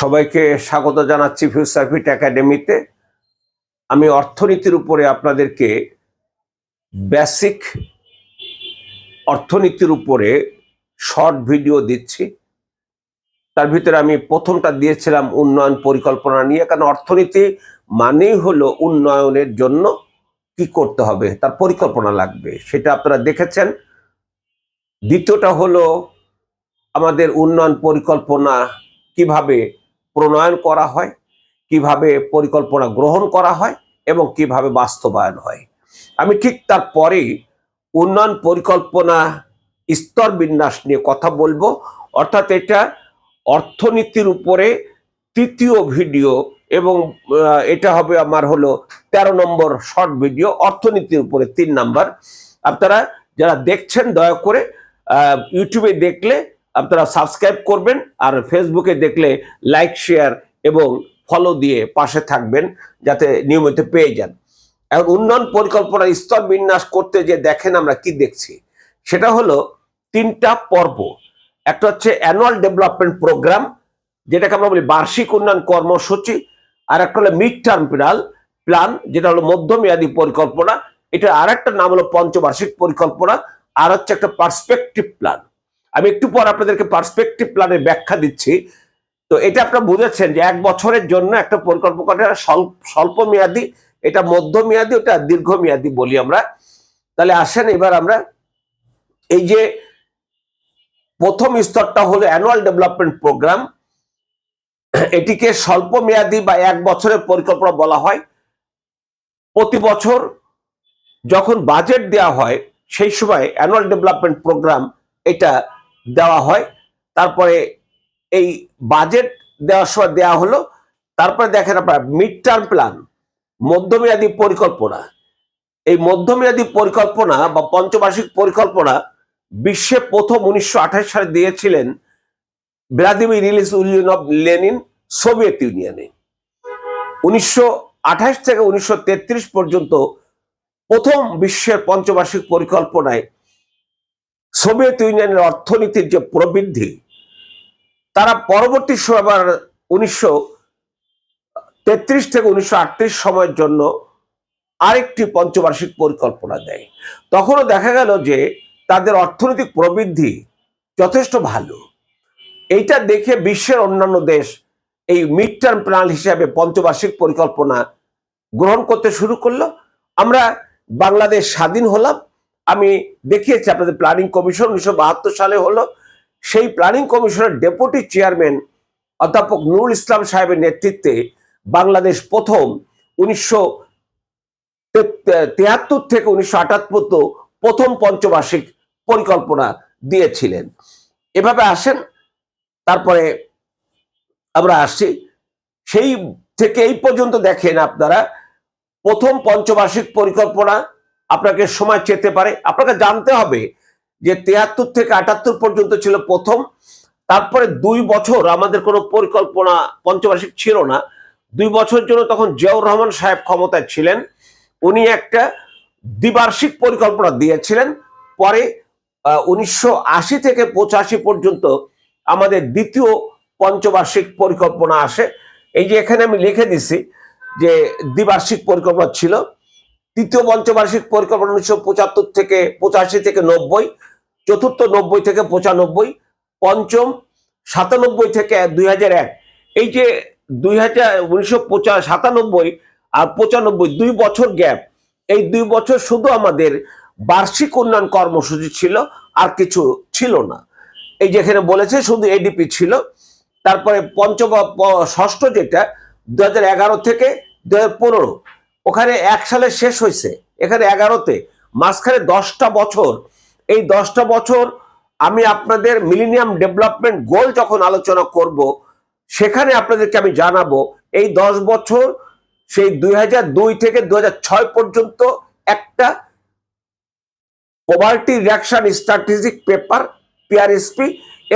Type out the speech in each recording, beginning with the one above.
সবাইকে স্বাগত জানাচ্ছি ফিউচারফিট একাডেমিতে। আমি অর্থনীতির উপরে আপনাদেরকে বেসিক অর্থনীতির উপরে শর্ট ভিডিও দিচ্ছি। তার ভিতরে আমি প্রথমটা দিয়েছিলাম উন্নয়ন পরিকল্পনা নিয়ে, কারণ অর্থনীতি মানেই হলো উন্নয়নের জন্য কি করতে হবে, তার পরিকল্পনা লাগবে, সেটা আপনারা দেখেছেন। দ্বিতীয়টা হলো আমাদের উন্নয়ন পরিকল্পনা কিভাবে প্রণয়ন করা হয়, কিভাবে পরিকল্পনা গ্রহণ করা হয় এবং কিভাবে বাস্তবায়ন হয়। আমি ঠিক তারপরেই উন্নয়ন পরিকল্পনা স্তর বিন্যাস নিয়ে কথা বলবো, অর্থাৎ এটা অর্থনীতির উপরে তৃতীয় ভিডিও এবং এটা হবে আমার হলো 13 নম্বর শর্ট ভিডিও, অর্থনীতির উপরে 3 নাম্বার। আপনারা যারা দেখছেন দয়া করে ইউটিউবে দেখলে আপনারা সাবস্ক্রাইব করবেন, আর ফেসবুকে দেখলে লাইক, শেয়ার এবং ফলো দিয়ে পাশে থাকবেন যাতে নিয়মিত পেয়ে যান। এখন উন্নয়ন পরিকল্পনা স্তর বিন্যাস করতে যে দেখেন আমরা কি দেখছি, সেটা হলো 3টা পর্ব। একটা হচ্ছে অ্যানুয়াল ডেভেলপমেন্ট প্রোগ্রাম, যেটাকে আমরা বলি বার্ষিক উন্নয়ন কর্মসূচি, আর একটা হলো মিড টার্ম প্ল্যান, যেটা হলো মধ্যমেয়াদী পরিকল্পনা। এটা আর একটা নাম হলো পঞ্চবার্ষিক পরিকল্পনা, আর হচ্ছে একটা পার্সপেক্টিভ প্ল্যান। আমি একটু পর আপনাদেরকে পার্সপেক্টিভ প্ল্যানের ব্যাখ্যা দিচ্ছি। তো এটা আপনারা বুঝেছেন যে 1 বছরের জন্য একটা পরিকল্পনা স্বল্প মেয়াদী, এটা মধ্যমেয়াদী, ওটা দীর্ঘমেয়াদী বলি আমরা। তাহলে আসেন এবার আমরা এই যে প্রথম স্তরটা হলো অ্যানুয়াল ডেভেলপমেন্ট প্রোগ্রাম। এটিকে স্বল্প মেয়াদী বা 1 বছরের পরিকল্পনা বলা হয়। প্রতি বছর যখন বাজেট দেওয়া হয় সেই সময় অ্যানুয়াল ডেভেলপমেন্ট প্রোগ্রাম এটা দেওয়া হয়। তারপরে এই বাজেট দেওয়ার সময় দেওয়া হলো, তারপরে দেখেন আপনারা মিড টার্ম প্ল্যান, মধ্যমেয়াদী পরিকল্পনা। এই মধ্যমেয়াদী পরিকল্পনা বা পঞ্চবার্ষিক পরিকল্পনা বিশ্বে প্রথম 1928 সালে দিয়েছিলেন Vladimir Ilyich Ulyanov Lenin Soviet ইউনিয়নে। 1928 থেকে 1933 পর্যন্ত প্রথম বিশ্বের পঞ্চবার্ষিক পরিকল্পনায় সোভিয়েত ইউনিয়নের অর্থনীতির যে প্রবৃদ্ধি, তারা পরবর্তী সময় 1933 থেকে 1938 সময়ের জন্য আরেকটি পঞ্চবার্ষিক পরিকল্পনা দেয়। তখনও দেখা গেল যে তাদের অর্থনৈতিক প্রবৃদ্ধি যথেষ্ট ভালো। এইটা দেখে বিশ্বের অন্যান্য দেশ এই মিড টার্ম প্ল্যান হিসাবে পঞ্চবার্ষিক পরিকল্পনা গ্রহণ করতে শুরু করলো। আমরা বাংলাদেশ স্বাধীন হলাম, আমি দেখিয়েছি আপনাদের প্ল্যানিং কমিশন 1972 সালে হলো। সেই প্ল্যানিং কমিশনের ডেপুটি চেয়ারম্যান অধ্যাপক নুরুল ইসলাম সাহেবের নেতৃত্বে বাংলাদেশ প্রথম 1973 থেকে 1978 প্রথম পঞ্চবার্ষিক পরিকল্পনা দিয়েছিলেন। এভাবে আসেন, তারপরে আমরা আসছি সেই থেকে এই পর্যন্ত। দেখেন আপনারা প্রথম পঞ্চবার্ষিক পরিকল্পনা আপনাকে সময় চেতে পারে। আপনাকে জানতে হবে যে 73 থেকে 78 পর্যন্ত ছিল প্রথম। তারপরে 2 বছর আমাদের কোনো পরিকল্পনা পঞ্চবার্ষিক ছিল না। 2 বছর জন্য তখন জিয়াউর রহমান সাহেব ক্ষমতায় ছিলেন, উনি একটা দ্বিবার্ষিক পরিকল্পনা দিয়েছিলেন। পরে 1980 থেকে 85 পর্যন্ত আমাদের দ্বিতীয় পঞ্চবার্ষিক পরিকল্পনা আসে। এই যে এখানে আমি লিখে দিছি যে দ্বিবার্ষিক পরিকল্পনা ছিল। তৃতীয় পঞ্চবার্ষিক পরিকল্পনা 1975 থেকে 85 থেকে 90, চতুর্থ 90 থেকে 95, পঞ্চম 97 থেকে 2001। এই যে 1997 আর 95, 2 বছর গ্যাপ। এই 2 বছর শুধু আমাদের বার্ষিক উন্নয়ন কর্মসূচি ছিল, আর কিছু ছিল না। এই যেখানে বলেছে শুধু এডিপি ছিল। তারপরে ষষ্ঠ যেটা 2011 থেকে 2015, ওখানে 1 সালে শেষ হয়েছে, এখানে 11তে, মাঝখানে 10টা বছর। এই 10টা বছর আমি আপনাদের মিলেনিয়াম ডেভেলপমেন্ট গোল যখন আলোচনা করব, সেখানে আপনাদেরকে আমি জানাবো এই 10 বছর সেই 2002 থেকে 2006 পর্যন্ত একটা পভার্টি রিডাকশন স্ট্র্যাটেজিক পেপার পিআরএসপি,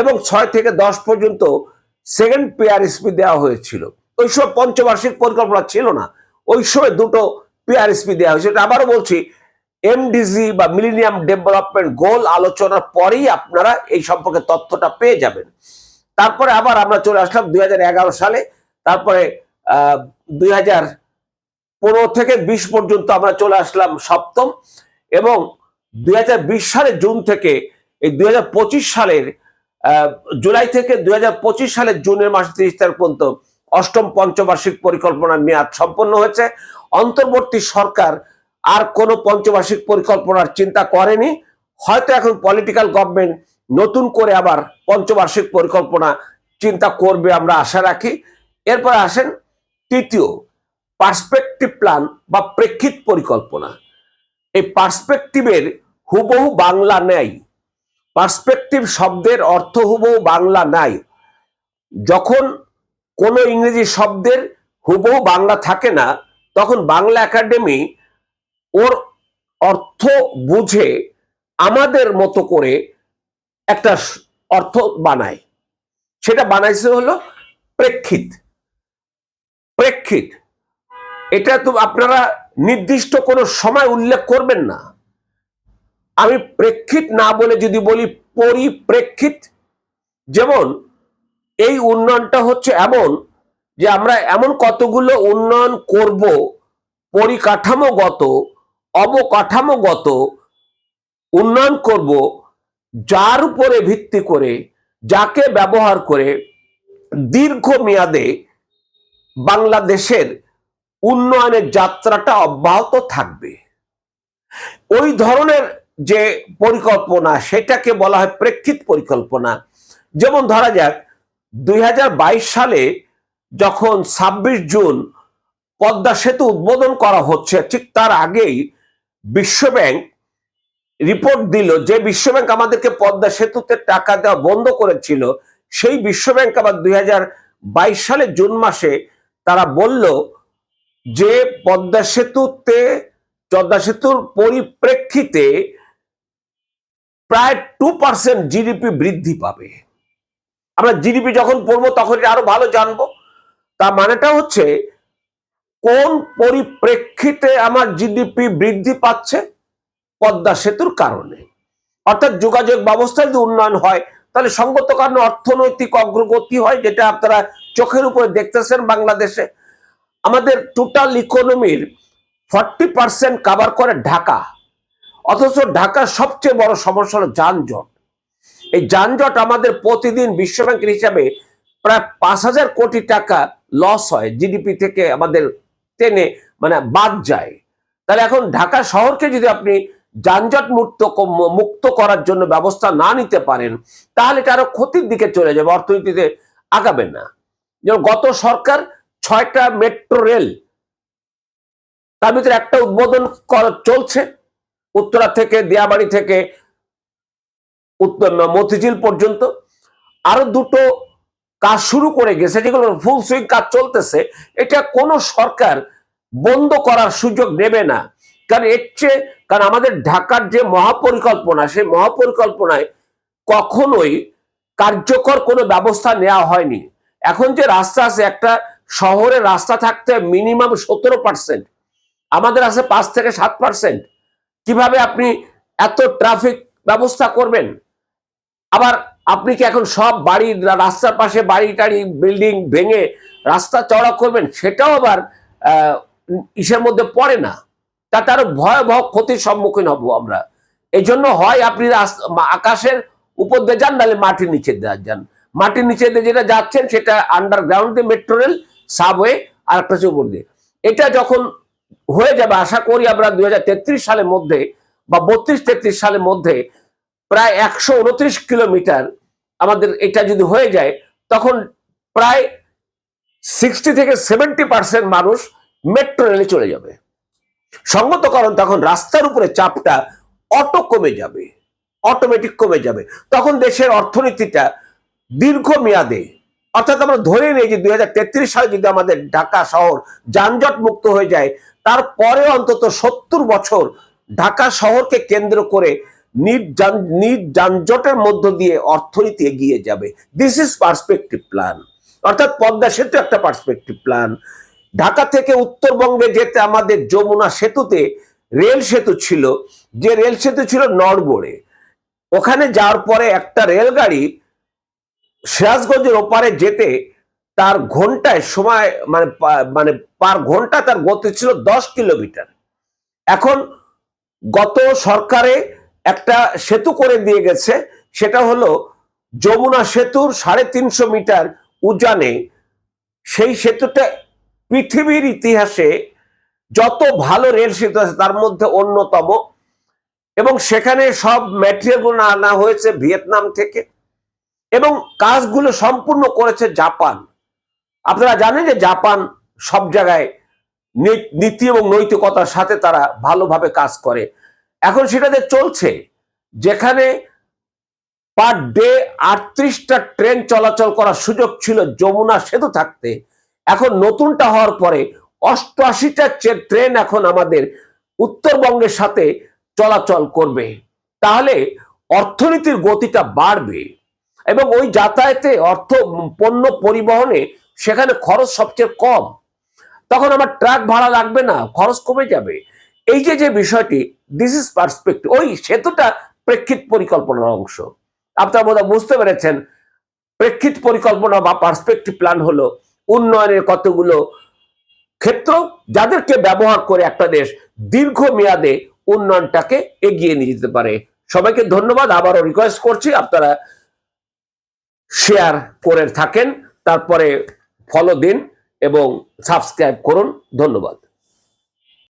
এবং 6 থেকে 10 পর্যন্ত সেকেন্ড পিআরএসপি দেওয়া হয়েছিল। ওই সময় পঞ্চবার্ষিক পরিকল্পনা ছিল না, ওই সময় 2টো পিআরএসপি দেওয়া হয়েছিল। আবারও বলছি, এমডিজি বা মিলেনিয়াম ডেভেলপমেন্ট গোল আলোচনার পরেই আপনারা এই সম্পর্কে তথ্যটা পেয়ে যাবেন। তারপরে আবার আমরা চলে আসলাম 2011 সালে, তারপরে 2015 থেকে 20 পর্যন্ত আমরা চলে আসলাম সপ্তম, এবং 2020 সালের জুন থেকে এই 2025 সালের জুলাই থেকে 2025 সালের জুনের মাস 30 তারিখ পর্যন্ত অষ্টম পঞ্চবার্ষিক পরিকল্পনার মেয়াদ সম্পন্ন হয়েছে। অন্তর্বর্তী সরকার আর কোনো পঞ্চবার্ষিক পরিকল্পনার চিন্তা করেনি, হয়তো এখন পলিটিক্যাল গভর্নমেন্ট নতুন করে আবার পঞ্চবার্ষিক পরিকল্পনা চিন্তা করবে, আমরা আশা রাখি। এরপর আসেন তৃতীয়, পার্সপেক্টিভ প্ল্যান বা প্রেক্ষিত পরিকল্পনা। এই পার্সপেক্টিভের হুবহু বাংলা নেই, পার্সপেক্টিভ শব্দের অর্থ হুবহু বাংলা নাই। যখন কোনো ইংরেজি শব্দের হুবহু বাংলা থাকে না, তখন বাংলা একাডেমি ওর অর্থ বুঝে আমাদের মতো করে একটা অর্থ বানায়। সেটা বানাইছে হলো প্রেক্ষিত। প্রেক্ষিত এটা তো আপনারা নির্দিষ্ট কোনো সময় উল্লেখ করবেন না। আমি প্রেক্ষিত না বলে যদি বলি পরিপ্রেক্ষিত, যেমন এই উন্নয়নটা হচ্ছে এমন যে আমরা এমন কতগুলো উন্নয়ন করব, পরিকাঠামোগত অবকাঠামোগত উন্নয়ন করব, যার উপরে ভিত্তি করে, যাকে ব্যবহার করে দীর্ঘমেয়াদে বাংলাদেশের উন্নয়নের যাত্রাটা অব্যাহত থাকবে। ওই ধরনের যে পরিকল্পনা, সেটাকে বলা হয় প্রেক্ষিত পরিকল্পনা। যেমন ধরা যাক 2022 সালে যখন 26 জুন পদ্মা সেতু উদ্বোধন করা হচ্ছে, ঠিক তার আগেই বিশ্বব্যাংক রিপোর্ট দিল যে বিশ্বব্যাংক আমাদেরকে পদ্মা সেতুতে টাকা দেওয়া বন্ধ করেছিল, সেই বিশ্বব্যাংক আবার 2022 সালে জুন মাসে তারা বলল যে পদ্মা সেতুর পরিপ্রেক্ষিতে প্রায় 2% জিডিপি বৃদ্ধি পাবে। আমরা জিডিপি যখন পড়বো তখন আরো ভালো জানবো। তার মানেটা হচ্ছে কোন পরিপ্রেক্ষিতে আমার জিডিপি বৃদ্ধি পাচ্ছে? পদ্মা সেতুর কারণে। অর্থাৎ যোগাযোগ ব্যবস্থায় যদি উন্নয়ন হয়, তাহলে সঙ্গত কারণে অর্থনৈতিক অগ্রগতি হয়, যেটা আপনারা চোখের উপরে দেখতেছেন বাংলাদেশে। আমাদের টোটাল ইকোনমির 40% কভার করে ঢাকা, অথচ ঢাকার সবচেয়ে বড় সমস্যা হলো যানজট। এই যানজট আমাদের প্রতিদিন বিশ্বব্যাংকের হিসাবে প্রায় 5,000 কোটি টাকা লস হয়, জিডিপি থেকে আমাদের টেনে বাদ যায়। তাহলে এখন ঢাকা শহরকে যদি আপনি যানজট মুক্ত করার জন্য ব্যবস্থা না নিতে পারেন, তাহলে এটা আরো ক্ষতির দিকে চলে যাবে, অর্থনীতিতে আগাবে না। যেমন গত সরকার 6টা মেট্রো রেল, তার ভিতরে একটা উদ্বোধন চলছে, উত্তরা থেকে দিয়াবাড়ি থেকে মতিঝিল পর্যন্ত। আরো দুটো কাজ শুরু করে গেছে, যেগুলো ফুল সুইং কাজ চলতেছে। এটা কোনো সরকার বন্ধ করার সুযোগ নেবে না, কারণ আমাদের ঢাকার যে মহাপরিকল্পনা, সেই মহাপরিকল্পনায় কখনোই কার্যকর কোনো ব্যবস্থা নেওয়া হয়নি। এখন যে রাস্তা আছে, একটা শহরে রাস্তা থাকতে মিনিমাম 17%, আমাদের আছে 5 থেকে 7%। কিভাবে আপনি এত ট্রাফিক ব্যবস্থা করবেন? আবার আপনি কি এখন সব বাড়ির রাস্তার পাশে বাড়ি টাড়ি বিল্ডিং ভেঙে রাস্তা চওড়া করবেন? সেটাও আবার ইসের মধ্যে পড়ে না। তাতে আরো ভয়াবহ ক্ষতির সম্মুখীন হব আমরা। এই জন্য হয় আপনি আকাশের উপর দিয়ে যান, নাহলে মাটির নিচে দিয়ে যান। মাটির নিচে দিয়ে যেটা যাচ্ছেন সেটা আন্ডারগ্রাউন্ড মেট্রো রেল, সাবওয়ে, আর একটা উপর দিয়ে। এটা যখন হয়ে যাবে, আশা করি আমরা 2033 সালের মধ্যে বা 32-33 সালের মধ্যে প্রায় 129 কিলোমিটার আমাদের এটা যদি হয়ে যায়, তখন প্রায় 60 থেকে 70% মানুষ মেট্রো রেলে চলে যাবে। সঙ্গত কারণ তখন রাস্তার উপরে চাপটা কমে যাবে, অটোমেটিক কমে যাবে। তখন দেশের অর্থনীতিটা দীর্ঘমেয়াদে, অর্থাৎ আমরা ধরে নিই যে 2033 সালে যদি আমাদের ঢাকা শহর যানজট মুক্ত হয়ে যায়, তারপরে অন্তত 70 বছর ঢাকা শহরকে কেন্দ্র করে যানজটের মধ্য দিয়ে অর্থনীতি এগিয়ে যাবে। This is perspective plan. অর্থাৎ পদ্মা সেতু একটা পার্সপেক্টিভ প্ল্যান। ঢাকা থেকে উত্তরবঙ্গে যেতে আমাদের যমুনা সেতুতে রেল সেতু ছিল, যে রেল সেতু ছিল নড়বড়ে। ওখানে যাওয়ার পরে একটা রেলগাড়ি সিরাজগঞ্জের ওপারে যেতে তার ঘন্টায় সময় মানে পার ঘন্টা তার গতি ছিল 10 কিলোমিটার। এখন গত সরকারে একটা সেতু করে দিয়ে গেছে, সেটা হলো যমুনা সেতুর 350 মিটার উজানে। সেই সেতুটা পৃথিবীর ইতিহাসে যত ভালো রেল সেতু আছে তার মধ্যে অন্যতম, এবং সেখানে সব ম্যাটেরিয়ালগুলো আনা হয়েছে ভিয়েতনাম থেকে, এবং কাজগুলো সম্পূর্ণ করেছে জাপান। আপনারা জানেন যে জাপান সব জায়গায় নীতি এবং নৈতিকতার সাথে তারা ভালোভাবে কাজ করে। এখন সেটাতে চলছে, যেখানে পার ডে 38টা ট্রেন চলাচল করার সুযোগ ছিল যমুনা সেতু থাকতে, এখন নতুনটা হওয়ার পরে 88টা ট্রেন এখন আমাদের উত্তরবঙ্গের সাথে চলাচল করবে। তাহলে অর্থনীতির গতিটা বাড়বে, এবং ওই যাতায়াতে পণ্য পরিবহনে সেখানে খরচ সবচেয়ে কম। তখন আমার ট্রাক ভাড়া লাগবে না, খরচ কমে যাবে। এই যে বিষয়টি, দিস ইজ পার্সপেক্টিভ। ওই সেতুটা প্রেক্ষিত পরিকল্পনার অংশ। আপনারা বোধহয় বুঝতে পেরেছেন, প্রেক্ষিত পরিকল্পনা বা পার্সপেক্টিভ প্ল্যান হলো উন্নয়নের কতগুলো ক্ষেত্র, যাদেরকে ব্যবহার করে একটা দেশ দীর্ঘমেয়াদে উন্নয়নটাকে এগিয়ে নিয়ে যেতে পারে। সবাইকে ধন্যবাদ। আবারও রিকোয়েস্ট করছি আপনারা শেয়ার করে থাকেন, তারপরে ফলো দিন এবং সাবস্ক্রাইব করুন। ধন্যবাদ।